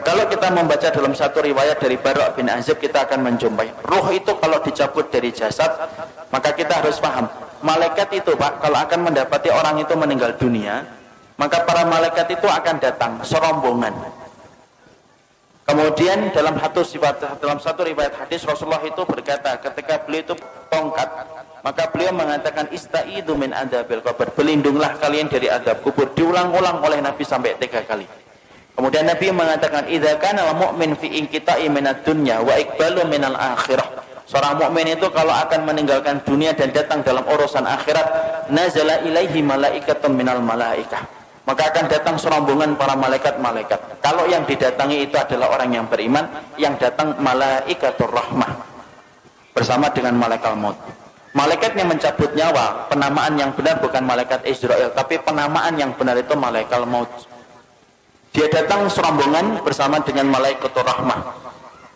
Kalau kita membaca dalam satu riwayat dari Bara' bin Azib, kita akan menjumpai ruh itu kalau dicabut dari jasad, maka kita harus paham, malaikat itu Pak, kalau akan mendapati orang itu meninggal dunia, maka para malaikat itu akan datang serombongan. Kemudian dalam satu riwayat hadis Rasulullah itu berkata, ketika beliau itu tongkat, maka beliau mengatakan istaidu min adzabil qabr, berlindunglah kalian dari azab kubur. Diulang-ulang oleh Nabi sampai 3 kali. Kemudian Nabi mengatakan idza kana al-mu'min fi inqita'i minad dunya wa iqbalu minal akhirah. Seorang mukmin itu kalau akan meninggalkan dunia dan datang dalam urusan akhirat, nazala ilaihi malaikatun minal malaikah. Maka akan datang serombongan para malaikat-malaikat. Kalau yang didatangi itu adalah orang yang beriman, yang datang malaikatur rahmah bersama dengan malaikat maut. Malaikat yang mencabut nyawa, penamaan yang benar bukan malaikat Israel, tapi penamaan yang benar itu malaikat maut. Dia datang serombongan bersama dengan malaikatur rahmah.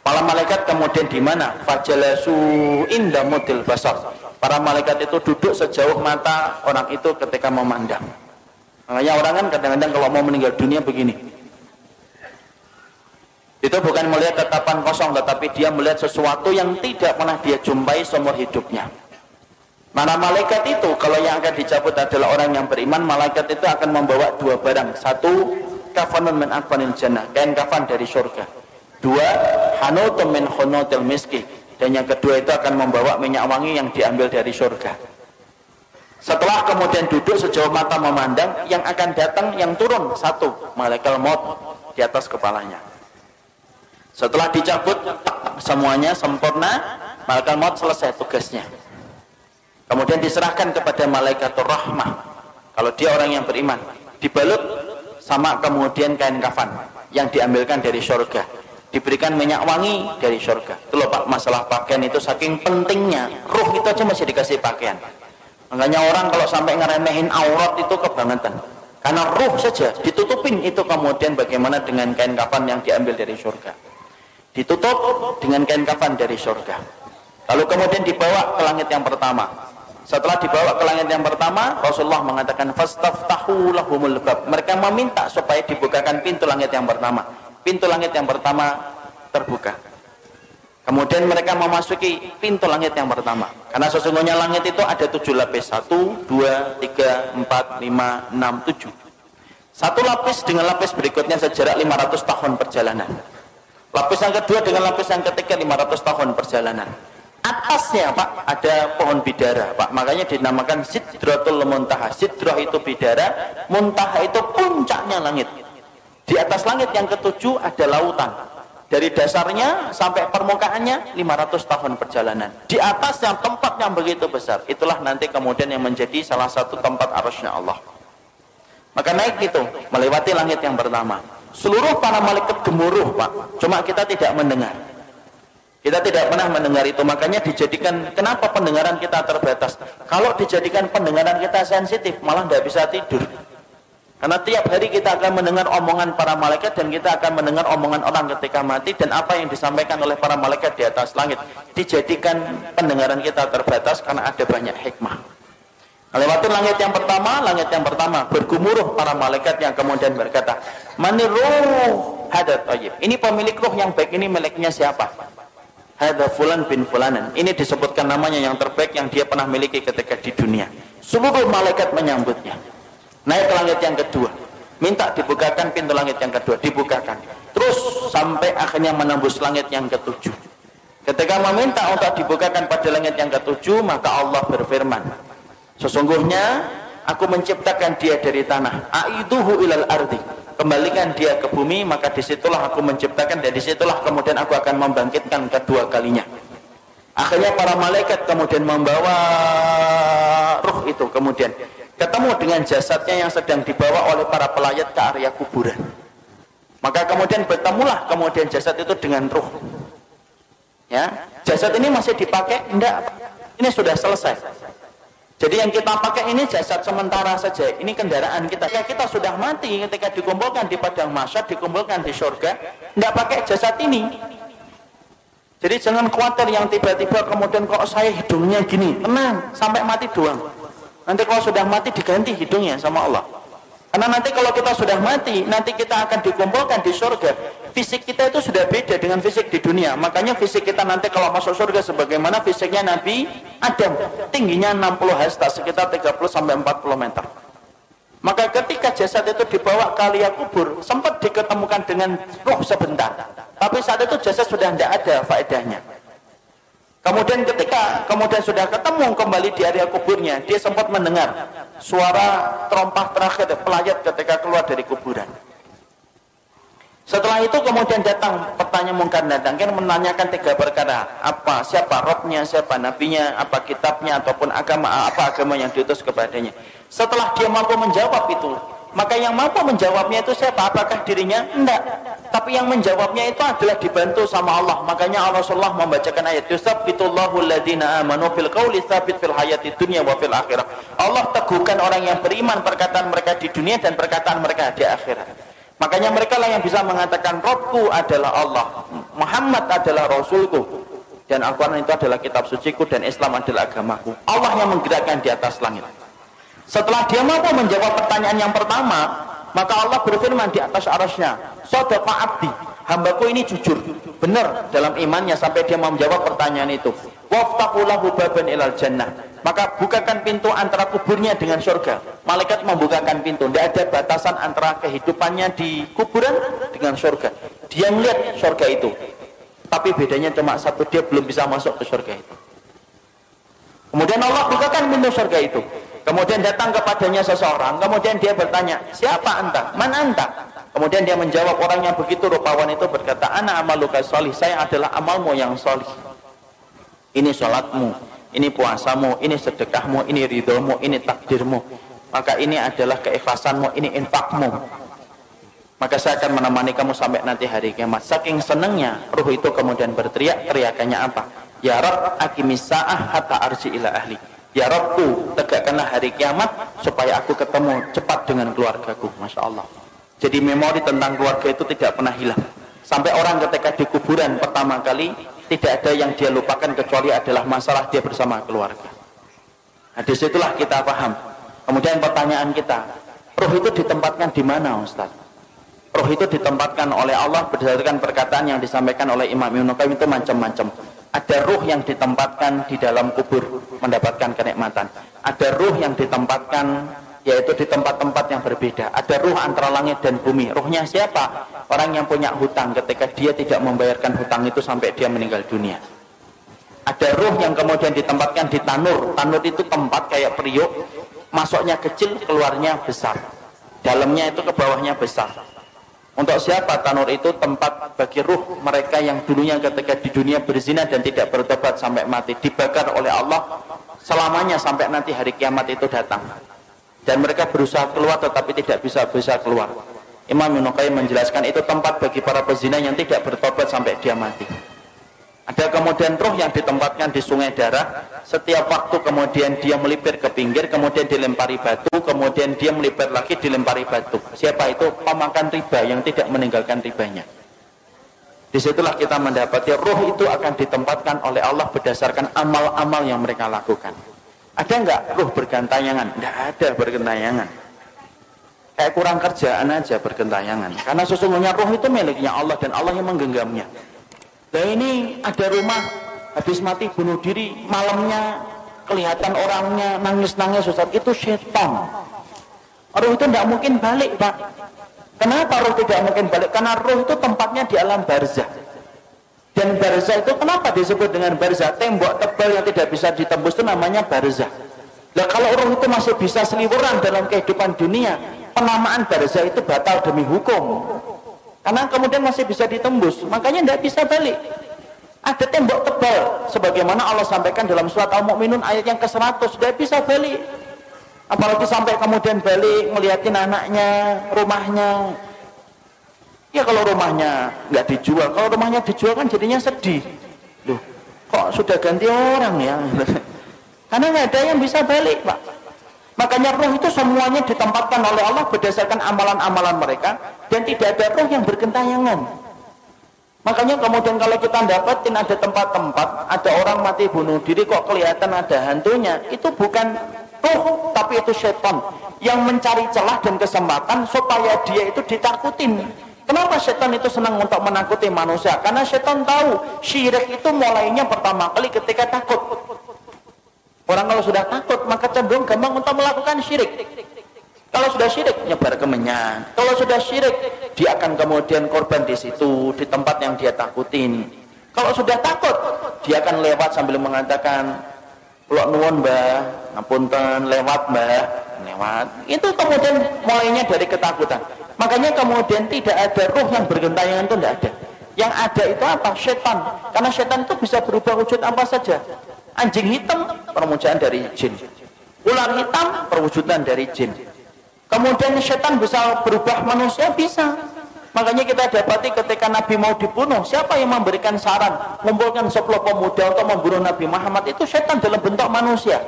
Para malaikat kemudian di mana? Fajalasu inda mudil basar. Para malaikat itu duduk sejauh mata orang itu ketika memandang. Makanya orang kan kadang-kadang kalau mau meninggal dunia begini. Itu bukan melihat tatapan kosong, tetapi dia melihat sesuatu yang tidak pernah dia jumpai seumur hidupnya. Mana malaikat itu kalau yang akan dicabut adalah orang yang beriman, malaikat itu akan membawa 2 barang. 1, kafanun min akfanil jannah, kain kafan dari surga. 2, hanutun min khunutil miski, dan yang kedua itu akan membawa minyak wangi yang diambil dari surga. Setelah kemudian duduk sejauh mata memandang, yang akan datang, yang turun 1, malaikat maut di atas kepalanya. Setelah dicabut semuanya sempurna, malaikat maut selesai tugasnya. Kemudian diserahkan kepada malaikatur rahmah. Kalau dia orang yang beriman, dibalut sama kemudian kain kafan yang diambilkan dari surga, diberikan minyak wangi dari surga. Itu loh Pak, masalah pakaian itu saking pentingnya. Ruh itu aja masih dikasih pakaian. Makanya orang kalau sampai ngeremehin aurat itu kebangetan. Karena ruh saja ditutupin itu, kemudian bagaimana dengan kain kafan yang diambil dari surga. Ditutup dengan kain kafan dari surga. Lalu kemudian dibawa ke langit yang pertama. Setelah dibawa ke langit yang pertama, Rasulullah mengatakan fastaftahu lahumul bab. Mereka meminta supaya dibukakan pintu langit yang pertama. Pintu langit yang pertama terbuka. Kemudian mereka memasuki pintu langit yang pertama. Karena sesungguhnya langit itu ada 7 lapis. 1, 2, 3, 4, 5, 6, 7. Satu lapis dengan lapis berikutnya sejarak 500 tahun perjalanan. Lapis yang kedua dengan lapis yang ketiga 500 tahun perjalanan. Atasnya Pak ada pohon bidara Pak, makanya dinamakan Sidratul Muntaha. Sidrah itu bidara, Muntaha itu puncaknya langit. Di atas langit yang ketujuh ada lautan. Dari dasarnya sampai permukaannya 500 tahun perjalanan. Di atasnya tempat yang begitu besar. Itulah nanti kemudian yang menjadi salah satu tempat arasy-Nya Allah. Maka naik itu melewati langit yang pertama. Seluruh para malaikat gemuruh Pak, cuma kita tidak mendengar. Kita tidak pernah mendengar itu, makanya dijadikan, kenapa pendengaran kita terbatas? Kalau dijadikan pendengaran kita sensitif, malah tidak bisa tidur. Karena tiap hari kita akan mendengar omongan para malaikat, dan kita akan mendengar omongan orang ketika mati, dan apa yang disampaikan oleh para malaikat di atas langit. Dijadikan pendengaran kita terbatas karena ada banyak hikmah. Melewati langit yang pertama bergumuruh para malaikat yang kemudian berkata, Maniruh hadat tayyib. Ini pemilik ruh yang baik, ini miliknya siapa? Hadza fulan bin fulanan. Ini disebutkan namanya yang terbaik yang dia pernah miliki ketika di dunia. Seluruh malaikat menyambutnya. Naik ke langit yang kedua, minta dibukakan pintu langit yang kedua, dibukakan. Terus sampai akhirnya menembus langit yang ketujuh. Ketika meminta untuk dibukakan pada langit yang ketujuh, maka Allah berfirman, sesungguhnya aku menciptakan dia dari tanah. Aiduhu ilal ardi. Kembalikan dia ke bumi, maka disitulah aku menciptakan, dan disitulah kemudian aku akan membangkitkan kedua kalinya. Akhirnya para malaikat kemudian membawa ruh itu, kemudian ketemu dengan jasadnya yang sedang dibawa oleh para pelayat ke area kuburan. Maka kemudian bertemulah kemudian jasad itu dengan ruh. Ya, jasad ini masih dipakai? Enggak, ini sudah selesai. Jadi yang kita pakai ini jasad sementara saja. Ini kendaraan kita. Ya, kita sudah mati ketika dikumpulkan di padang mahsyar, dikumpulkan di surga, tidak pakai jasad ini. Jadi jangan khawatir yang tiba-tiba kemudian kok saya hidungnya gini. Tenang, sampai mati doang. Nanti kalau sudah mati diganti hidungnya sama Allah. Karena nanti kalau kita sudah mati, nanti kita akan dikumpulkan di surga. Fisik kita itu sudah beda dengan fisik di dunia. Makanya fisik kita nanti kalau masuk surga sebagaimana fisiknya Nabi Adam. Tingginya 60 hasta, sekitar 30-40 meter. Maka ketika jasad itu dibawa ke liang kubur, sempat diketemukan dengan roh sebentar. Tapi saat itu jasad sudah tidak ada faedahnya. Kemudian ketika sudah ketemu kembali di area kuburnya, dia sempat mendengar suara terompah terakhir pelayat ketika keluar dari kuburan. Setelah itu kemudian datang pertanyaan Munkar dan Nakir menanyakan 3 perkara. Siapa Robnya, siapa nabinya, apa kitabnya, ataupun apa agama yang diutus kepadanya. Setelah dia mampu menjawab itu, maka yang mampu menjawabnya itu siapa? Apakah dirinya? Enggak. Tapi yang menjawabnya itu adalah dibantu sama Allah. Makanya Rasulullah membacakan ayat yusabbitullahu alladhina amanu fil qawli tsabit fil hayati dunya wa fil akhirah. Allah teguhkan orang yang beriman perkataan mereka di dunia dan perkataan mereka di akhirat. Makanya mereka lah yang bisa mengatakan Rabbku adalah Allah, Muhammad adalah Rasulku, dan Al-Quran itu adalah kitab suciku, dan Islam adalah agamaku. Allah yang menggerakkan di atas langit. Setelah dia mampu menjawab pertanyaan yang pertama, maka Allah berfirman di atas arasnya, Shadaqa abdi, hambaku ini jujur, benar dalam imannya sampai dia mau menjawab pertanyaan itu. Waftahu lahu baban ilal jannah, maka bukakan pintu antara kuburnya dengan surga. Malaikat membukakan pintu, tidak ada batasan antara kehidupannya di kuburan dengan surga. Dia melihat surga itu, tapi bedanya cuma satu, dia belum bisa masuk ke surga itu. Kemudian Allah bukakan pintu surga itu. Kemudian datang kepadanya seseorang, kemudian dia bertanya, siapa anta? Man anta? Kemudian dia menjawab, orang yang begitu rupawan itu berkata, ana amaluka sholih, saya adalah amalmu yang sholih. Ini sholatmu, ini puasamu, ini sedekahmu, ini ridhomu, ini takdirmu. Maka ini adalah keikhlasanmu, ini infakmu. Maka saya akan menemani kamu sampai nanti hari kiamat. Saking senangnya, ruh itu kemudian berteriak, teriakannya apa? Ya Rabb, aqimis sa'ah hatta arji ila ahli. Ya Rabbku, tegakkanlah hari kiamat supaya aku ketemu cepat dengan keluargaku. Masya Allah. Jadi memori tentang keluarga itu tidak pernah hilang. Sampai orang ketika di kuburan pertama kali, tidak ada yang dia lupakan kecuali adalah masalah dia bersama keluarga. Nah, disitulah kita paham. Kemudian pertanyaan kita, ruh itu ditempatkan di mana, Ustaz? Ruh itu ditempatkan oleh Allah berdasarkan perkataan yang disampaikan oleh Imam Ibnu Qayyim itu macam-macam. Ada ruh yang ditempatkan di dalam kubur mendapatkan kenikmatan. Ada ruh yang ditempatkan yaitu di tempat-tempat yang berbeda. Ada ruh antara langit dan bumi. Ruhnya siapa? Orang yang punya hutang ketika dia tidak membayarkan hutang itu sampai dia meninggal dunia. Ada ruh yang kemudian ditempatkan di tanur. Tanur itu tempat kayak periuk, masuknya kecil, keluarnya besar. Dalamnya itu ke bawahnya besar. Untuk siapa tanur itu? Tempat bagi ruh mereka yang dulunya ketika di dunia berzina dan tidak bertobat sampai mati, dibakar oleh Allah selamanya sampai nanti hari kiamat itu datang. Dan mereka berusaha keluar tetapi tidak bisa keluar. Imam Ibnu Qayyim menjelaskan itu tempat bagi para pezina yang tidak bertobat sampai dia mati. Ada kemudian ruh yang ditempatkan di sungai darah. Setiap waktu kemudian dia melipir ke pinggir, kemudian dilempari batu, kemudian dia melipir lagi, dilempari batu. Siapa itu? Pemakan riba yang tidak meninggalkan ribanya. Disitulah kita mendapati ruh itu akan ditempatkan oleh Allah berdasarkan amal-amal yang mereka lakukan. Ada enggak ruh bergentayangan? Enggak ada bergentayangan. Kayak kurang kerjaan aja bergentayangan. Karena sesungguhnya ruh itu miliknya Allah dan Allah yang menggenggamnya. Nah ini ada rumah habis mati bunuh diri, malamnya kelihatan orangnya nangis-nangis, Ustaz, itu setan. Ruh itu tidak mungkin balik, Pak. Kenapa ruh tidak mungkin balik? Karena ruh itu tempatnya di alam barzah. Dan barzah itu kenapa disebut dengan barzah? Tembok tebal yang tidak bisa ditembus itu namanya barzah. Nah kalau ruh itu masih bisa seliweran dalam kehidupan dunia, penamaan barzah itu batal demi hukum. Karena kemudian masih bisa ditembus, makanya tidak bisa balik. Ada tembok tebal, sebagaimana Allah sampaikan dalam surat Al-Mu'minun ayat yang ke-100, tidak bisa balik. Apalagi sampai kemudian balik, ngeliatin anaknya, rumahnya. Ya kalau rumahnya nggak dijual, kalau rumahnya dijual kan jadinya sedih. Loh, kok sudah ganti orang ya? Karena nggak ada yang bisa balik, Pak. Makanya ruh itu semuanya ditempatkan oleh Allah berdasarkan amalan-amalan mereka, dan tidak ada ruh yang bergentayangan. Makanya kemudian kalau kita dapatin ada tempat-tempat, ada orang mati bunuh diri kok kelihatan ada hantunya, itu bukan roh, tapi itu setan yang mencari celah dan kesempatan supaya dia itu ditakutin. Kenapa setan itu senang untuk menakuti manusia? Karena setan tahu syirik itu mulainya pertama kali ketika takut. Orang kalau sudah takut maka cenderung gampang untuk melakukan syirik. Kalau sudah syirik nyebar kemenyan. Kalau sudah syirik dia akan kemudian korban di situ, di tempat yang dia takutin. Kalau sudah takut dia akan lewat sambil mengatakan, "Kula nuwun Mbah, ngapunten lewat Mbah." Lewat. Itu kemudian mulainya dari ketakutan. Makanya kemudian tidak ada ruh yang bergentayangan, itu tidak ada. Yang ada itu apa? Setan. Karena setan itu bisa berubah wujud apa saja. Anjing hitam perwujudan dari jin. Ular hitam perwujudan dari jin. Kemudian setan bisa berubah manusia, bisa. Makanya kita dapati ketika Nabi mau dibunuh, siapa yang memberikan saran mengumpulkan 10 pemuda untuk membunuh Nabi Muhammad? Itu setan dalam bentuk manusia.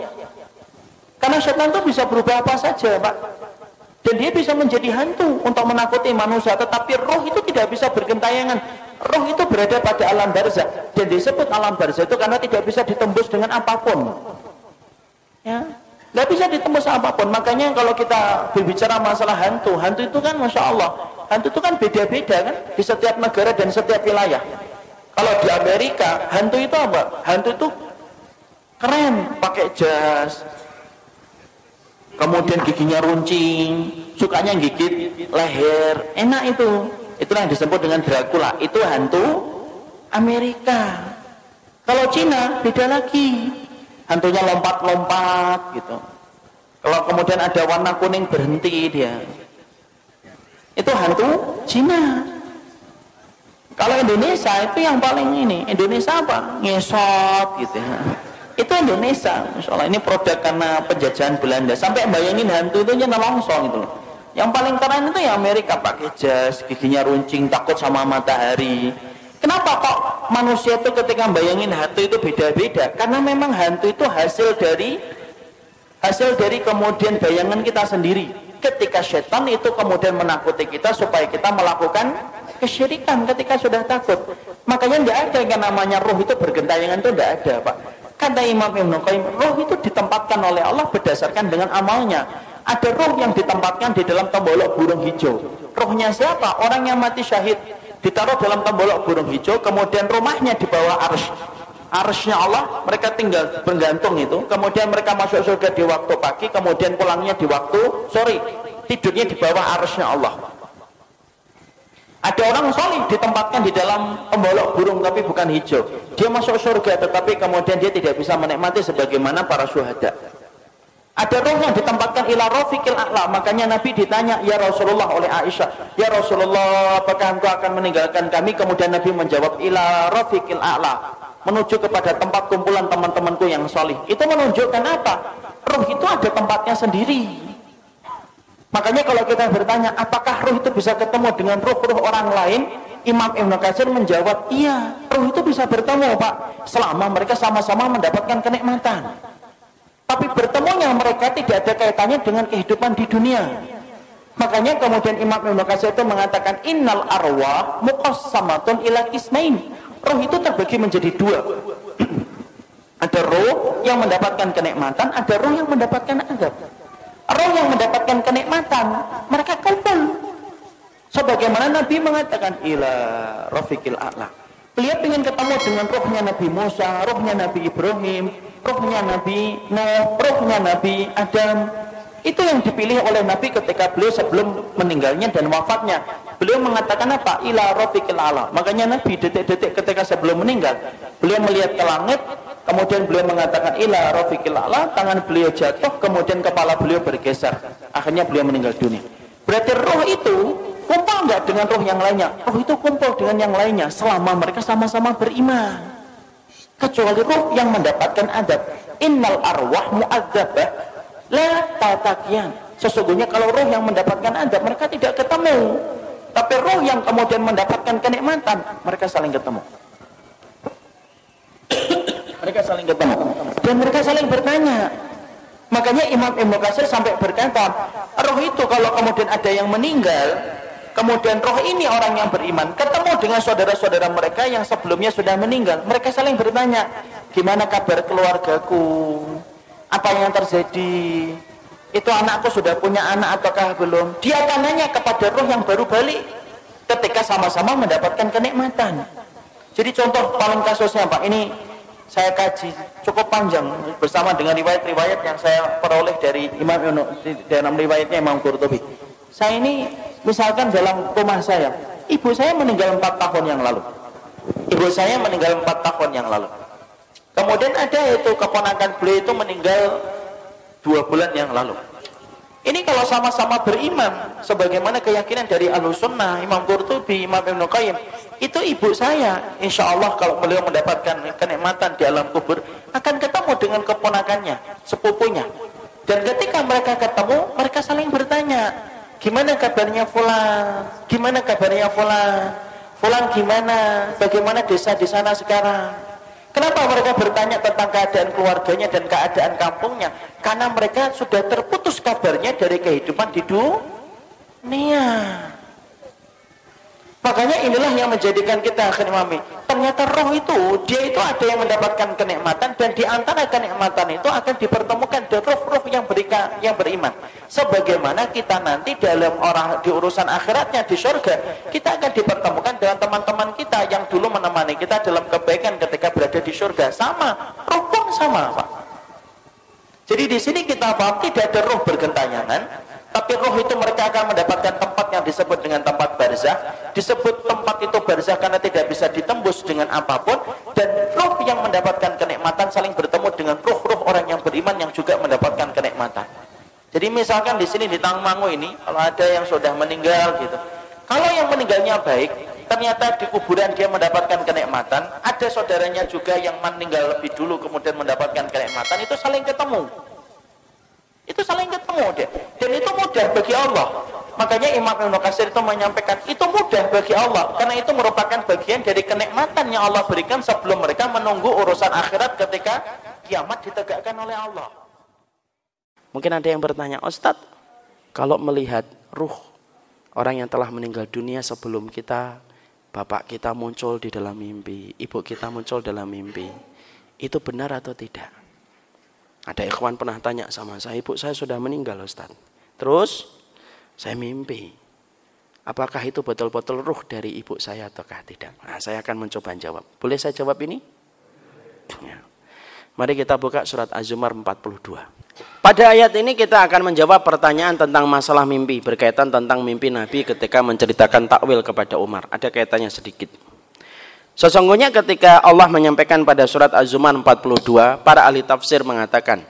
Karena setan itu bisa berubah apa saja, Pak. Dan dia bisa menjadi hantu untuk menakuti manusia. Tetapi roh itu tidak bisa bergentayangan. Roh itu berada pada alam barzah. Dan disebut alam barzah itu karena tidak bisa ditembus dengan apapun. Ya, tidak bisa ditembus apapun. Makanya kalau kita berbicara masalah hantu, hantu itu kan Masya Allah, hantu itu kan beda-beda kan di setiap negara dan setiap wilayah. Kalau di Amerika, hantu itu apa? Hantu itu keren, pakai jas, kemudian giginya runcing, sukanya gigit leher, enak itu. Itulah yang disebut dengan Dracula. Itu hantu Amerika. Kalau Cina beda lagi, hantunya lompat-lompat gitu. Kalau kemudian ada warna kuning berhenti dia, itu hantu Cina. Kalau Indonesia itu yang paling ini, Indonesia apa? Ngesot gitu ya. Itu Indonesia, Masya Allah. Ini produk karena penjajahan Belanda. Sampai bayangin hantu itu nyata longsong gitu loh. Yang paling keren itu ya Amerika, pakai jas, giginya runcing, takut sama matahari. Kenapa kok manusia itu ketika bayangin hantu itu beda-beda? Karena memang hantu itu hasil dari kemudian bayangan kita sendiri. Ketika setan itu kemudian menakuti kita supaya kita melakukan kesyirikan ketika sudah takut. Makanya tidak ada yang namanya roh itu bergentayangan, itu tidak ada, Pak. Kata Imam Ibnu Qayyim, roh itu ditempatkan oleh Allah berdasarkan dengan amalnya. Ada roh yang ditempatkan di dalam tembolok burung hijau. Rohnya siapa? Orang yang mati syahid. Ditaruh dalam tembolok burung hijau, kemudian rumahnya di bawah arsy. Arsy-nya Allah, mereka tinggal bergantung itu. Kemudian mereka masuk surga di waktu pagi, kemudian pulangnya di waktu sore. Tidurnya di bawah arsy-nya Allah. Ada orang solih ditempatkan di dalam tembolok burung tapi bukan hijau. Dia masuk surga tetapi kemudian dia tidak bisa menikmati sebagaimana para syuhada. Ada roh yang ditempatkan ila rafiqil a'la. Makanya Nabi ditanya, ya Rasulullah, oleh Aisyah, ya Rasulullah, apakah engkau akan meninggalkan kami? Kemudian Nabi menjawab, ila rafiqil a'la, menuju kepada tempat kumpulan teman-temanku yang solih. Itu menunjukkan apa? Roh itu ada tempatnya sendiri. Makanya kalau kita bertanya, apakah roh itu bisa ketemu dengan roh-roh orang lain? Imam Ibnu Katsir menjawab, iya, roh itu bisa bertemu, Pak, selama mereka sama-sama mendapatkan kenikmatan. Tapi bertemunya mereka tidak ada kaitannya dengan kehidupan di dunia. Makanya kemudian Imam Ibnu Katsir itu mengatakan, innal arwah muqassamatun ila ismain. Roh itu terbagi menjadi dua. Ada roh yang mendapatkan kenikmatan, ada roh yang mendapatkan azab. Roh yang mendapatkan kenikmatan, mereka kumpul. Sebagaimana Nabi mengatakan, ila rafiqil a'la. Beliau ingin ketemu dengan rohnya Nabi Musa, rohnya Nabi Ibrahim, rohnya Nabi Nuh, rohnya Nabi Adam. Itu yang dipilih oleh Nabi ketika beliau sebelum meninggalnya dan wafatnya. Beliau mengatakan apa? Ila rafiqil a'la. Makanya Nabi detik-detik ketika sebelum meninggal, beliau melihat ke langit, kemudian beliau mengatakan ila rafiqil a'la, tangan beliau jatuh, kemudian kepala beliau bergeser. Akhirnya beliau meninggal dunia. Berarti roh itu kumpul enggak dengan roh yang lainnya? Roh itu kumpul dengan yang lainnya selama mereka sama-sama beriman. Kecuali roh yang mendapatkan adab. Innal arwah mu'adzabah la tatakian. Sesungguhnya kalau roh yang mendapatkan adab, mereka tidak ketemu. Tapi roh yang kemudian mendapatkan kenikmatan, mereka saling ketemu. Mereka saling ketemu dan mereka saling bertanya. Makanya Imam Ibnu Katsir sampai berkata, roh itu kalau kemudian ada yang meninggal, kemudian roh ini orang yang beriman ketemu dengan saudara-saudara mereka yang sebelumnya sudah meninggal, mereka saling bertanya, gimana kabar keluargaku, Apa yang terjadi? Itu anakku sudah punya anak ataukah belum? Dia akan nanya kepada roh yang baru balik ketika sama-sama mendapatkan kenikmatan. Jadi contoh paling kasusnya Pak, ini saya kaji cukup panjang bersama dengan riwayat-riwayat yang saya peroleh dari Imam dalam riwayatnya Imam Qurtubi. Saya ini misalkan dalam rumah saya, ibu saya meninggal 4 tahun yang lalu. Ibu saya meninggal 4 tahun yang lalu. Kemudian ada itu keponakan beliau itu meninggal 2 bulan yang lalu. Ini kalau sama-sama beriman, sebagaimana keyakinan dari Ahlussunnah, Imam Qurtubi, Imam Ibnu Qayyim, itu ibu saya, insya Allah kalau beliau mendapatkan kenikmatan di alam kubur, akan ketemu dengan keponakannya, sepupunya. Dan ketika mereka ketemu, mereka saling bertanya, gimana kabarnya Fulan? Gimana kabarnya Fulan? Fulan gimana? Bagaimana desa di sana sekarang? Kenapa mereka bertanya tentang keadaan keluarganya dan keadaan kampungnya? Karena mereka sudah terputus kabarnya dari kehidupan di dunia. Makanya inilah yang menjadikan kita akhir mami. Ternyata roh itu, dia itu ada yang mendapatkan kenikmatan, dan di antara kenikmatan itu akan dipertemukan dengan roh-roh yang beriman. Sebagaimana kita nanti dalam di urusan akhiratnya di surga, kita akan dipertemukan dengan teman-teman kita yang dulu menemani kita dalam kebaikan ketika berada di surga. Sama, roh pun sama, Pak. Jadi di sini kita paham tidak ada roh bergentayangan, tapi roh itu mereka akan mendapatkan tempat yang disebut dengan tempat barzah. Disebut tempat itu barzah karena tidak bisa ditembus dengan apapun, dan roh yang mendapatkan kenikmatan saling bertemu dengan roh-roh orang yang beriman yang juga mendapatkan kenikmatan. Jadi misalkan di sini di Tangmangu ini, kalau ada yang sudah meninggal gitu, kalau yang meninggalnya baik, ternyata di kuburan dia mendapatkan kenikmatan, ada saudaranya juga yang meninggal lebih dulu kemudian mendapatkan kenikmatan, itu saling ketemu. Itu saling ketemu deh. Dan itu mudah bagi Allah. Makanya Imam Ibnu Katsir itu menyampaikan, itu mudah bagi Allah, karena itu merupakan bagian dari kenikmatan yang Allah berikan sebelum mereka menunggu urusan akhirat ketika kiamat ditegakkan oleh Allah. Mungkin ada yang bertanya, Ustadz, kalau melihat ruh orang yang telah meninggal dunia sebelum kita, bapak kita muncul di dalam mimpi, ibu kita muncul dalam mimpi, itu benar atau tidak? Ada ikhwan pernah tanya sama saya, ibu saya sudah meninggal Ustaz. Terus saya mimpi. Apakah itu betul-betul ruh dari ibu saya ataukah tidak? Nah, saya akan mencoba jawab. Boleh saya jawab ini? Ya. Mari kita buka surat Az-Zumar 42. Pada ayat ini kita akan menjawab pertanyaan tentang masalah mimpi, berkaitan tentang mimpi Nabi ketika menceritakan takwil kepada Umar. Ada kaitannya sedikit. Sesungguhnya ketika Allah menyampaikan pada surat Az-Zumar 42, para ahli tafsir mengatakan,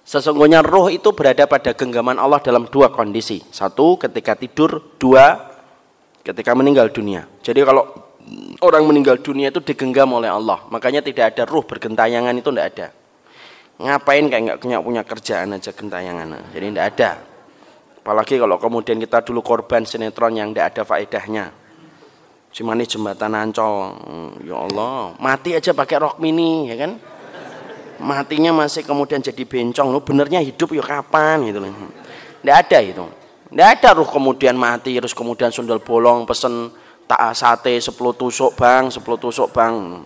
sesungguhnya ruh itu berada pada genggaman Allah dalam 2 kondisi. 1, ketika tidur. 2, ketika meninggal dunia. Jadi kalau orang meninggal dunia itu digenggam oleh Allah. Makanya tidak ada ruh bergentayangan, itu tidak ada. Ngapain kayak nggak punya kerjaan aja gentayangan. Jadi tidak ada. Apalagi kalau kemudian kita dulu korban sinetron yang tidak ada faedahnya. Si manis jembatan Ancol, ya Allah, mati aja pakai rok mini, ya kan? Matinya masih kemudian jadi bencong, lu benernya hidup ya kapan gitu loh. Nggak ada itu. Nggak ada ruh kemudian mati, terus kemudian sundel bolong, pesen tak sate 10 tusuk bang, 10 tusuk bang.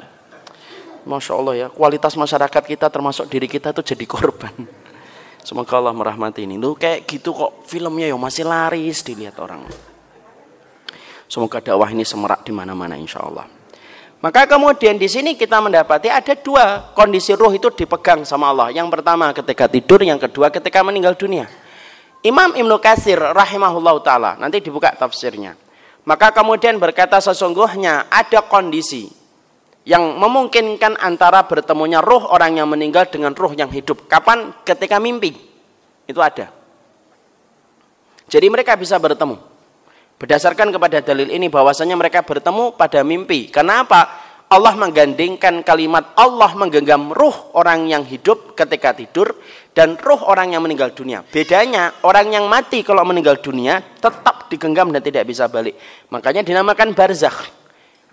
Masya Allah ya, kualitas masyarakat kita termasuk diri kita tuh jadi korban. Semoga Allah merahmati ini. Lu kayak gitu kok filmnya ya masih laris dilihat orang. Semoga dakwah ini semerak di mana-mana insya Allah. Maka kemudian di sini kita mendapati ada 2 kondisi ruh itu dipegang sama Allah. Yang pertama ketika tidur, yang kedua ketika meninggal dunia. Imam Ibnu Katsir rahimahullah ta'ala, nanti dibuka tafsirnya. Maka kemudian berkata sesungguhnya ada kondisi yang memungkinkan antara bertemunya ruh orang yang meninggal dengan ruh yang hidup. Kapan? Ketika mimpi. Itu ada. Jadi mereka bisa bertemu. Berdasarkan kepada dalil ini bahwasanya mereka bertemu pada mimpi. Kenapa? Allah menggandingkan kalimat Allah menggenggam ruh orang yang hidup ketika tidur dan ruh orang yang meninggal dunia. Bedanya orang yang mati kalau meninggal dunia tetap digenggam dan tidak bisa balik. Makanya dinamakan barzakh.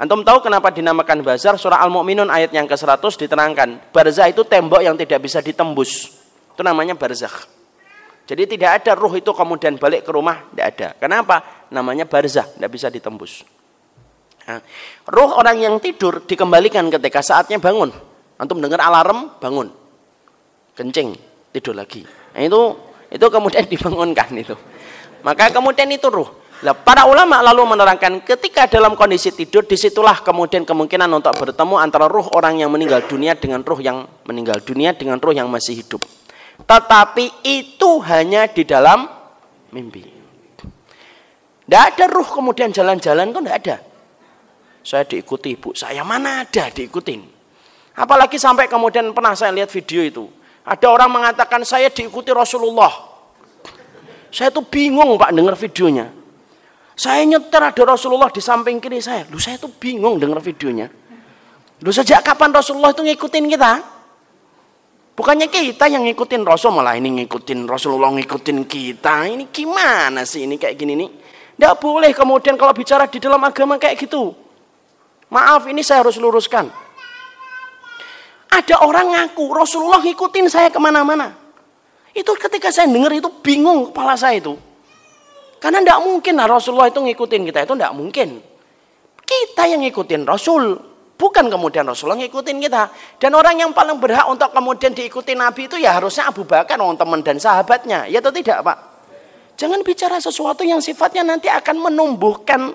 Antum tahu kenapa dinamakan barzakh? Surah Al-Mu'minun ayat yang ke-100 diterangkan. Barzakh itu tembok yang tidak bisa ditembus. Itu namanya barzakh. Jadi tidak ada ruh itu kemudian balik ke rumah, tidak ada. Kenapa? Namanya barzakh, tidak bisa ditembus. Nah, ruh orang yang tidur dikembalikan ketika saatnya bangun. Antum dengar alarm, bangun. Kencing. tidur lagi. Nah, itu kemudian dibangunkan itu. Maka kemudian itu ruh. Nah, para ulama lalu menerangkan ketika dalam kondisi tidur, disitulah kemudian kemungkinan untuk bertemu antara ruh orang yang meninggal dunia dengan ruh yang meninggal dunia dengan ruh yang masih hidup. Tetapi itu hanya di dalam mimpi. Tidak ada ruh kemudian jalan-jalan, itu tidak ada. Saya diikuti ibu saya, mana ada diikutin. Apalagi sampai kemudian pernah saya lihat video itu. Ada orang mengatakan saya diikuti Rasulullah. Saya tuh bingung Pak dengar videonya. Saya nyetir ada Rasulullah di samping kiri saya. Saya tuh bingung dengar videonya. Sejak kapan Rasulullah itu ngikutin kita? Bukannya kita yang ngikutin Rasul, malah ini ngikutin Rasulullah, ngikutin kita. Ini gimana sih ini kayak gini nih? Tidak boleh kemudian kalau bicara di dalam agama kayak gitu. Maaf, ini saya harus luruskan. Ada orang ngaku Rasulullah ngikutin saya kemana-mana. Itu ketika saya dengar itu bingung kepala saya itu. Karena tidak mungkin lah Rasulullah itu ngikutin kita, itu tidak mungkin. Kita yang ngikutin Rasul, bukan kemudian Rasulullah ngikutin kita. Dan orang yang paling berhak untuk kemudian diikuti Nabi itu ya harusnya Abu Bakar, orang teman dan sahabatnya. Ya atau tidak Pak? Jangan bicara sesuatu yang sifatnya nanti akan menumbuhkan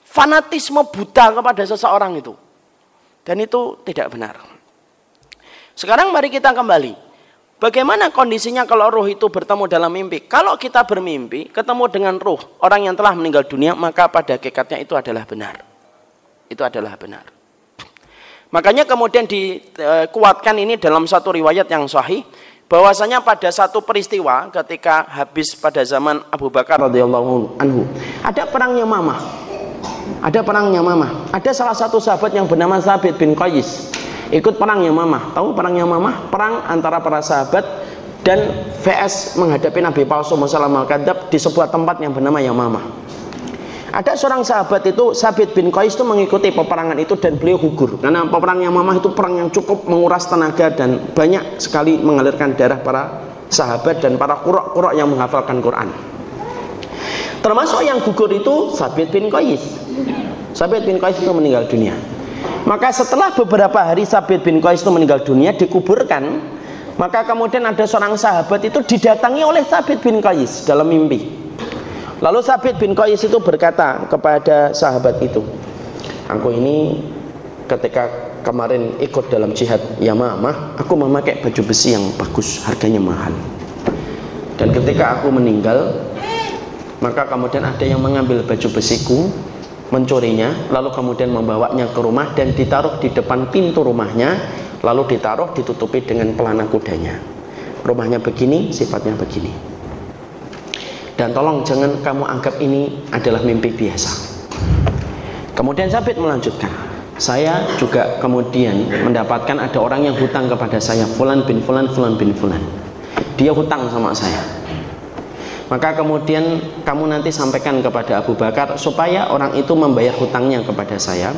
fanatisme buta kepada seseorang itu. Dan itu tidak benar. Sekarang mari kita kembali. Bagaimana kondisinya kalau ruh itu bertemu dalam mimpi? Kalau kita bermimpi, ketemu dengan ruh orang yang telah meninggal dunia, maka pada hakikatnya itu adalah benar. Itu adalah benar. Makanya kemudian dikuatkan ini dalam satu riwayat yang sahih, bahwasanya pada satu peristiwa ketika habis pada zaman Abu Bakar radhiyallahu anhu, ada perang Yamamah. Ada perang Yamamah. Ada salah satu sahabat yang bernama Thabit bin Qais. Ikut perang Yamamah. Tahu perang Yamamah? Perang antara para sahabat dan VS menghadapi Nabi palsu Musailamah al-Kadzdzab di sebuah tempat yang bernama Yamamah. Ada seorang sahabat itu, Thabit bin Qais itu mengikuti peperangan itu dan beliau gugur. Karena perang Yamamah itu perang yang cukup menguras tenaga dan banyak sekali mengalirkan darah para sahabat dan para qurra' yang menghafalkan Quran. Termasuk yang gugur itu Thabit bin Qais. Thabit bin Qais itu meninggal dunia. Maka setelah beberapa hari Thabit bin Qais itu meninggal dunia, dikuburkan, maka kemudian ada seorang sahabat itu didatangi oleh Thabit bin Qais dalam mimpi. Lalu Thabit bin Qais itu berkata kepada sahabat itu, aku ini ketika kemarin ikut dalam jihad Yamamah, aku memakai baju besi yang bagus, harganya mahal. Dan ketika aku meninggal, maka kemudian ada yang mengambil baju besiku, mencurinya, lalu kemudian membawanya ke rumah dan ditaruh di depan pintu rumahnya, lalu ditaruh ditutupi dengan pelana kudanya. Rumahnya begini, sifatnya begini. Dan tolong jangan kamu anggap ini adalah mimpi biasa. Kemudian Thabit melanjutkan, saya juga kemudian mendapatkan ada orang yang hutang kepada saya, Fulan bin Fulan, Fulan bin Fulan. Dia hutang sama saya. Maka kemudian kamu nanti sampaikan kepada Abu Bakar supaya orang itu membayar hutangnya kepada saya,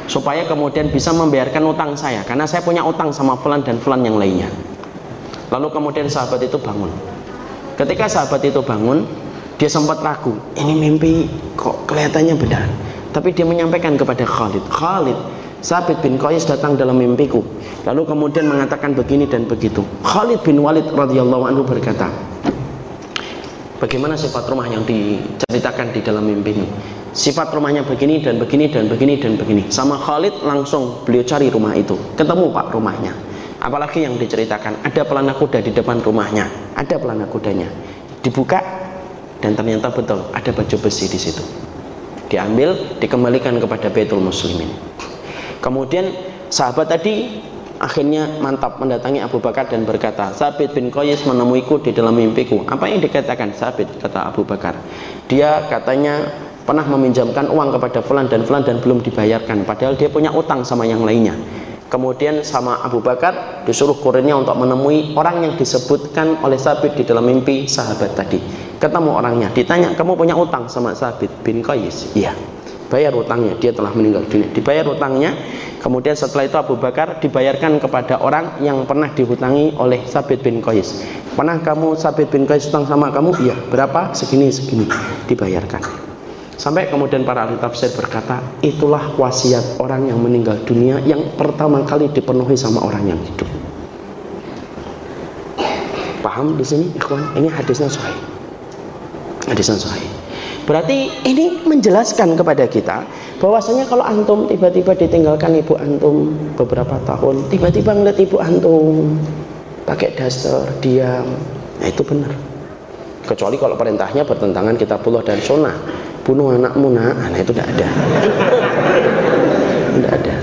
supaya kemudian bisa membayarkan utang saya, karena saya punya utang sama Fulan dan Fulan yang lainnya. Lalu kemudian sahabat itu bangun. Ketika sahabat itu bangun, dia sempat ragu, ini mimpi kok kelihatannya benar. Tapi dia menyampaikan kepada Khalid, Thabit bin Qais datang dalam mimpiku, lalu kemudian mengatakan begini dan begitu. Khalid bin Walid radhiyallahu anhu berkata, bagaimana sifat rumah yang diceritakan di dalam mimpi ini? Sifat rumahnya begini dan begini dan begini dan begini. Sama Khalid langsung beliau cari rumah itu, ketemu Pak rumahnya. Apalagi yang diceritakan, ada pelana kuda di depan rumahnya, ada pelana kudanya. Dibuka dan ternyata betul ada baju besi di situ. Diambil, dikembalikan kepada Baitul Muslimin. Kemudian sahabat tadi akhirnya mantap mendatangi Abu Bakar dan berkata, Thabit bin Qais menemuiku di dalam mimpiku. Apa yang dikatakan Thabit? Kata Abu Bakar, dia katanya pernah meminjamkan uang kepada Fulan dan Fulan dan belum dibayarkan, padahal dia punya utang sama yang lainnya. Kemudian sama Abu Bakar disuruh kurirnya untuk menemui orang yang disebutkan oleh Thabit di dalam mimpi sahabat tadi. Ketemu orangnya, ditanya, kamu punya utang sama Thabit bin Qais? Iya. Bayar utangnya, dia telah meninggal dunia. Dibayar utangnya. Kemudian setelah itu Abu Bakar dibayarkan kepada orang yang pernah dihutangi oleh Thabit bin Qais. Pernah kamu Thabit bin Qais utang sama kamu? Iya. Berapa? Segini, segini. Dibayarkan. Sampai kemudian para ahli tafsir berkata, itulah wasiat orang yang meninggal dunia yang pertama kali dipenuhi sama orang yang hidup. Paham di sini, ikhwan? Ini hadisnya sahih. Hadisnya sahih. Berarti ini menjelaskan kepada kita bahwasanya kalau antum tiba-tiba ditinggalkan ibu antum beberapa tahun, tiba-tiba ngeliat ibu antum pakai daster, diam, nah itu benar. Kecuali kalau perintahnya bertentangan kitabullah dan sunnah, bunuh anakmu nak, nah itu tidak ada. Tidak ada.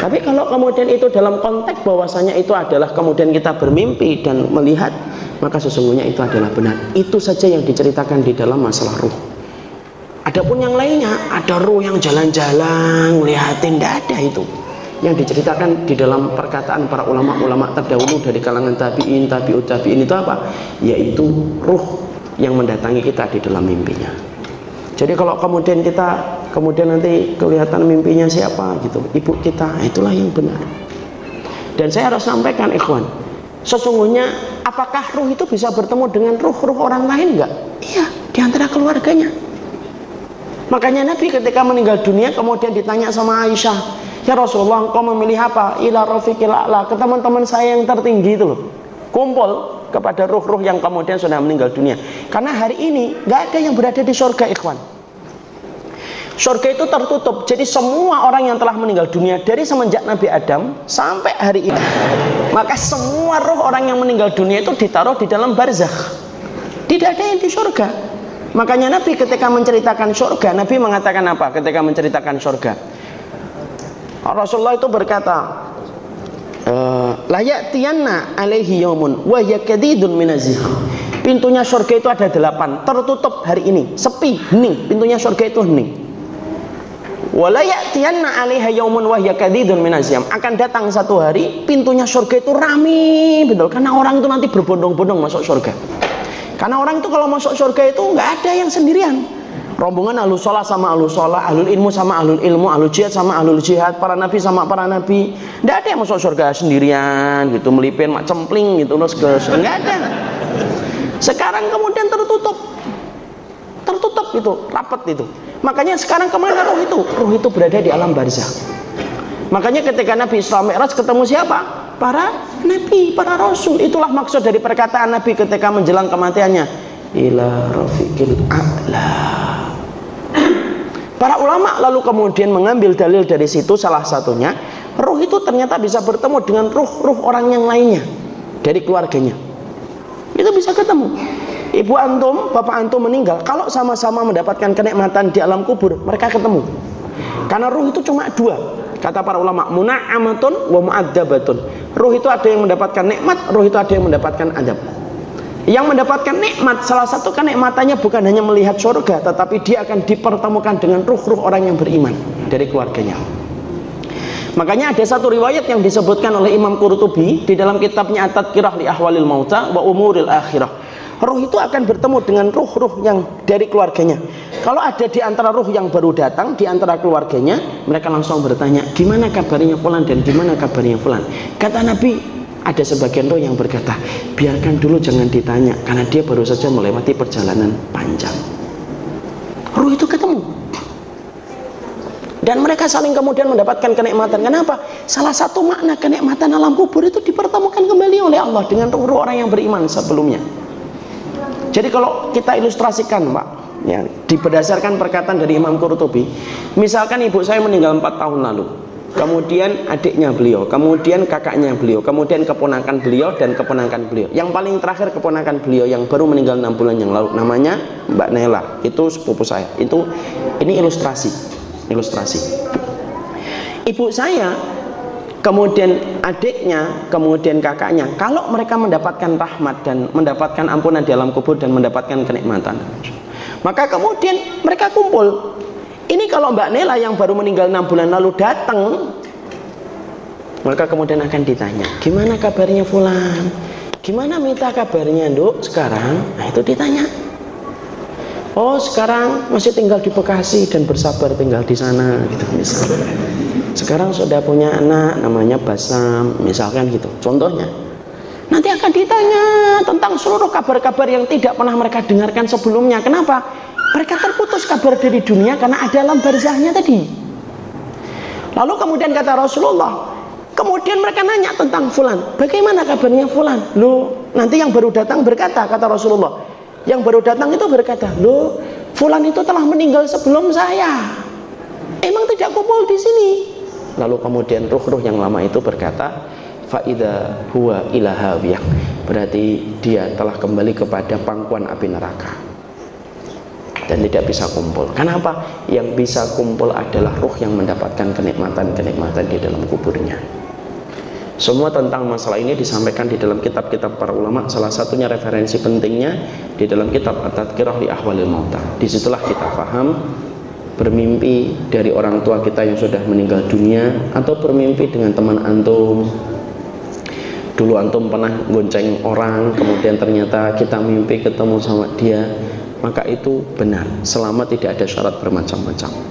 Tapi kalau kemudian itu dalam konteks bahwasanya itu adalah kemudian kita bermimpi dan melihat, maka sesungguhnya itu adalah benar. Itu saja yang diceritakan di dalam masalah ruh. Adapun yang lainnya, ada ruh yang jalan-jalan, ngeliatin, tidak ada itu. Yang diceritakan di dalam perkataan para ulama-ulama terdahulu dari kalangan tabi'in, tabi'ut tabi'in itu apa? Yaitu ruh yang mendatangi kita di dalam mimpinya. Jadi kalau kemudian kita nanti kelihatan mimpinya siapa gitu, ibu kita, itulah yang benar. Dan saya harus sampaikan, ikhwan, sesungguhnya apakah ruh itu bisa bertemu dengan ruh-ruh orang lain? Enggak? Iya, di antara keluarganya. Makanya Nabi ketika meninggal dunia kemudian ditanya sama Aisyah, ya Rasulullah, engkau memilih apa? Ila rafiqil a'la, ke teman-teman saya yang tertinggi itu loh. Kumpul kepada ruh-ruh yang kemudian sudah meninggal dunia. Karena hari ini nggak ada yang berada di surga, ikhwan. Surga itu tertutup. Jadi semua orang yang telah meninggal dunia dari semenjak Nabi Adam sampai hari ini, maka semua ruh orang yang meninggal dunia itu ditaruh di dalam barzakh. Tidak ada yang di surga. Makanya Nabi ketika menceritakan surga, Nabi mengatakan apa ketika menceritakan surga? Rasulullah itu berkata, la ya'tiyanna alaihi yaumun wa yakadidun minaziham. Pintunya surga itu ada 8, tertutup hari ini, sepi, hening. Pintunya surga itu hening. Wa la ya'tiyanna alaiha yaumun wa yakadidun minaziham. Akan datang satu hari pintunya surga itu rame, betul, karena orang itu nanti berbondong-bondong masuk surga. Karena orang itu kalau masuk surga itu nggak ada yang sendirian. Rombongan ahlus sholah sama ahlus sholah, ahlul ilmu sama ahlul ilmu, ahlul jihad sama ahlul jihad, para nabi sama para nabi. Nggak ada yang masuk surga sendirian gitu, melipin mak cempling gitu, terus ke nggak ada. Sekarang kemudian tertutup itu, rapat itu. Makanya sekarang kemana ruh itu? Ruh itu berada di alam barzakh. Makanya ketika Nabi Isra Mi'raj ketemu siapa? Para nabi, para rasul. Itulah maksud dari perkataan Nabi ketika menjelang kematiannya, ila rafiqil a'la. Para ulama lalu kemudian mengambil dalil dari situ, salah satunya ruh itu ternyata bisa bertemu dengan ruh-ruh orang yang lainnya dari keluarganya. Itu bisa ketemu. Ibu antum, bapak antum meninggal, kalau sama-sama mendapatkan kenikmatan di alam kubur, mereka ketemu. Karena ruh itu cuma 2. Kata para ulama, muna'amatun wa mu'adzabatun. Ruh itu ada yang mendapatkan nikmat, ruh itu ada yang mendapatkan adab. Yang mendapatkan nikmat, salah satu kenikmatannya bukan hanya melihat surga, tetapi dia akan dipertemukan dengan ruh-ruh orang yang beriman dari keluarganya. Makanya ada satu riwayat yang disebutkan oleh Imam Qurtubi di dalam kitabnya At-Tadhkirah li Ahwalil Mauta wa Umuril Akhirah. Ruh itu akan bertemu dengan ruh-ruh yang dari keluarganya. Kalau ada di antara ruh yang baru datang di antara keluarganya, mereka langsung bertanya, gimana kabarnya fulan dan gimana kabarnya fulan. Kata Nabi, ada sebagian ruh yang berkata, biarkan dulu, jangan ditanya, karena dia baru saja melewati perjalanan panjang. Ruh itu ketemu. Dan mereka saling kemudian mendapatkan kenikmatan. Kenapa? Salah satu makna kenikmatan alam kubur itu dipertemukan kembali oleh Allah dengan ruh-ruh orang yang beriman sebelumnya. Jadi kalau kita ilustrasikan, Pak, ya, berdasarkan perkataan dari Imam Qurtubi, misalkan ibu saya meninggal 4 tahun lalu, kemudian adiknya beliau, kemudian kakaknya beliau, kemudian keponakan beliau dan keponakan beliau. Yang paling terakhir keponakan beliau yang baru meninggal 6 bulan yang lalu, namanya Mbak Nela, itu sepupu saya. Ini ilustrasi. Ibu saya, kemudian adiknya, kemudian kakaknya, kalau mereka mendapatkan rahmat dan mendapatkan ampunan di alam kubur dan mendapatkan kenikmatan, maka kemudian mereka kumpul. Ini kalau Mbak Nela yang baru meninggal 6 bulan lalu datang, maka kemudian akan ditanya, gimana kabarnya fulan? Gimana Mita kabarnya, Nduk, sekarang? Nah, itu ditanya. Oh, sekarang masih tinggal di Bekasi dan bersabar tinggal di sana gitu misalnya. Sekarang sudah punya anak namanya Basam, misalkan gitu. Contohnya. Nanti akan ditanya tentang seluruh kabar-kabar yang tidak pernah mereka dengarkan sebelumnya. Kenapa? Mereka terputus kabar dari dunia karena ada alam barzahnya tadi. Lalu kemudian kata Rasulullah, Kemudian mereka nanya tentang fulan, bagaimana kabarnya fulan? Loh, nanti yang baru datang berkata, kata Rasulullah, yang baru datang itu berkata, loh, fulan itu telah meninggal sebelum saya. Emang tidak kumpul di sini? Lalu kemudian ruh-ruh yang lama itu berkata, faida huwa ila hawiyah, berarti dia telah kembali kepada pangkuan api neraka dan tidak bisa kumpul. Kenapa? Yang bisa kumpul adalah ruh yang mendapatkan kenikmatan-kenikmatan di dalam kuburnya. Semua tentang masalah ini disampaikan di dalam kitab-kitab para ulama. Salah satunya referensi pentingnya di dalam kitab At-Tadhkirah li Ahwalil Mauta. Disitulah kita paham bermimpi dari orang tua kita yang sudah meninggal dunia, atau bermimpi dengan teman antum. Dulu antum pernah gonceng orang, kemudian ternyata kita mimpi ketemu sama dia, maka itu benar selama tidak ada syarat bermacam-macam.